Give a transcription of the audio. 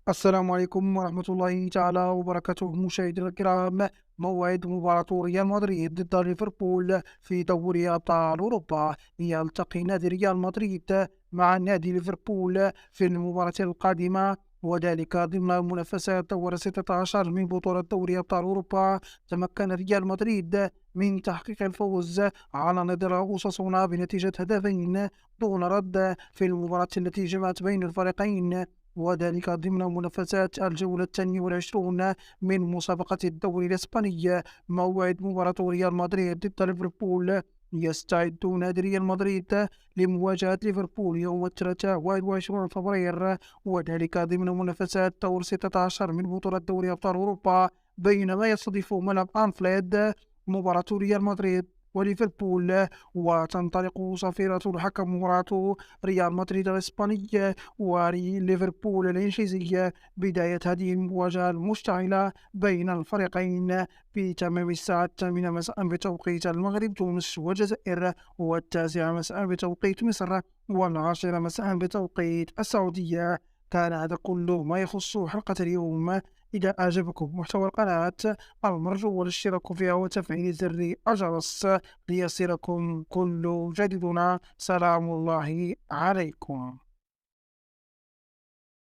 السلام عليكم ورحمة الله تعالى وبركاته مشاهدينا الكرام. موعد مباراة ريال مدريد ضد ليفربول في دوري أبطال أوروبا. يلتقي نادي ريال مدريد مع نادي ليفربول في المباراة القادمة، وذلك ضمن منافسات دور 16 من بطولة دوري أبطال أوروبا. تمكن ريال مدريد من تحقيق الفوز على نادي أوساسونا بنتيجة هدفين دون رد في المباراة التي جمعت بين الفريقين، وذلك ضمن منافسات الجولة 22 من مسابقة الدوري الإسباني. موعد مباراة ريال مدريد ضد ليفربول. يستعد نادي ريال مدريد لمواجهة ليفربول يوم الثلاثاء 21 فبراير، وذلك ضمن منافسات دور 16 من بطولة دوري أبطال أوروبا، بينما يستضيف ملعب أنفيلد مباراة ريال مدريد وليفربول. وتنطلق صافرة الحكم مباراة ريال مدريد الإسباني وليفربول الإنجليزي. بداية هذه المواجهة المشتعلة بين الفريقين في تمام الساعة 8 مساء بتوقيت المغرب تونس والجزائر، والتاسعة مساء بتوقيت مصر، والعاشرة مساء بتوقيت السعودية. كان هذا كل ما يخص حلقة اليوم. إذا أعجبكم محتوى القناة، المرجو الاشتراك فيها وتفعيل زر الجرس ليصلكم كل جديدنا. سلام الله عليكم.